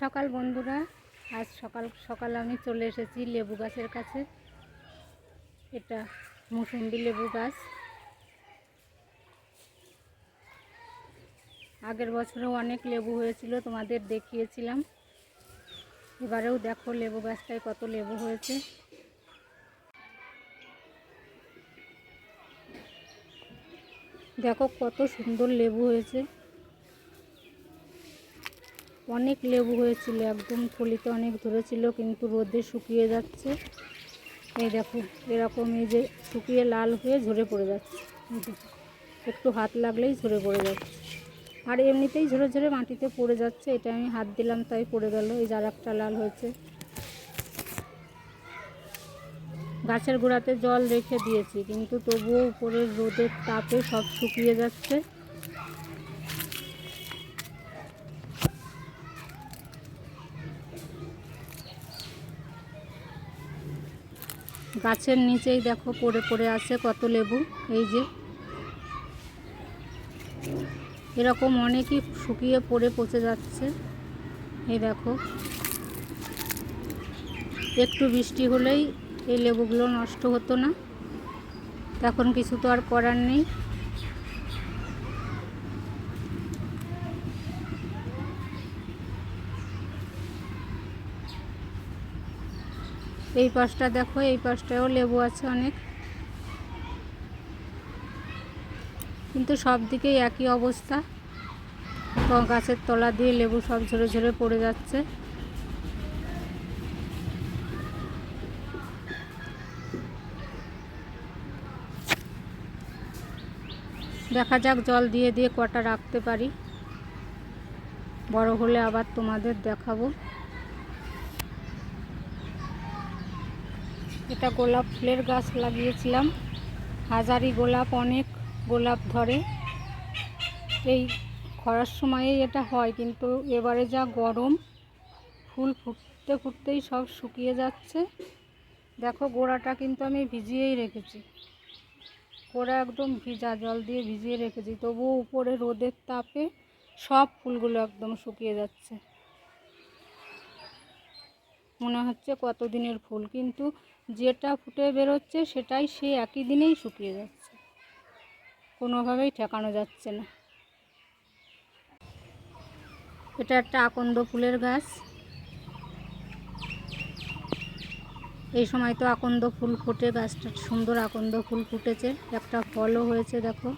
সকাল বন্ধুরা। আজ সকাল সকাল আমি চলে এসেছি লেবু গাছের কাছে। এটা মুসম্বি লেবু গাছ। আগের বছরেও অনেক লেবু হয়েছিল, তোমাদের দেখিয়েছিলাম। এবারেও দেখো লেবু গাছটায় কত লেবু হয়েছে। দেখো কত সুন্দর লেবু হয়েছে। অনেক লেবু হয়েছিল, একদম থলিতে অনেক ধরেছিল, কিন্তু রোদে শুকিয়ে যাচ্ছে। এই দেখো এরকম, এই যে শুকিয়ে লাল হয়ে ঝরে পড়ে যাচ্ছে। একটু হাত লাগলেই ঝরে পড়ে যাচ্ছে, আর এমনিতেই ঝরে ঝরে মাটিতে পড়ে যাচ্ছে। এটা আমি হাত দিলাম তাই পড়ে গেল। এই যার একটা লাল হয়েছে। গাছের গোড়াতে জল রেখে দিয়েছি, কিন্তু তবুও উপরের রোদের তাপে সব শুকিয়ে যাচ্ছে। গাছের নিচেই দেখো পড়ে পড়ে আছে কত লেবু। এই যে এরকম অনেকই শুকিয়ে পড়ে পচে যাচ্ছে। এই দেখো, একটু বৃষ্টি হলেই এই লেবুগুলো নষ্ট হতো না। এখন কিছু তো আর করার নেই। এই পাশটা দেখো, এই পাশটাও লেবু আছে অনেক, কিন্তু সব দিকেই একই অবস্থা। তো গাছের তলা দিয়ে লেবু সব ঝরে ঝরে পড়ে যাচ্ছে। দেখা যাক জল দিয়ে দিয়ে কটা রাখতে পারি। বড় হলে আবার তোমাদের দেখাবো। এটা গোলাপ ফুলের গাছ লাগিয়েছিলাম। হাজারি গোলাপ, অনেক গোলাপ ধরে। এই খরার সময়েই এটা হয়, কিন্তু এবারে যা গরম, ফুল ফুটতে ফুটতেই সব শুকিয়ে যাচ্ছে। দেখো গোড়াটা কিন্তু আমি ভিজিয়েই রেখেছি, গোড়া একদম ভিজা, জল দিয়ে ভিজিয়ে রেখেছি, তবুও উপরে রোদের তাপে সব ফুলগুলো একদম শুকিয়ে যাচ্ছে। মনে হচ্ছে কতদিনের ফুল, কিন্তু যেটা ফুটে বেরোচ্ছে সেটাই সেই একই দিনেই শুকিয়ে যাচ্ছে। কোনোভাবেই ঠেকানো যাচ্ছে না। এটা একটা আকন্দ ফুলের গাছ। এই সময় তো আকন্দ ফুল ফোটে, গাছটা সুন্দর আকন্দ ফুল ফুটেছে, একটা ফলও হয়েছে দেখো।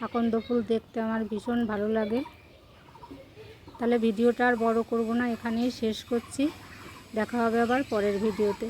আকন্দ ফুল দেখতে আমার ভীষণ ভালো লাগে। তাহলে ভিডিওটা আর বড় করব না, এখানেই শেষ করছি। দেখা হবে আবার পরের ভিডিওতে।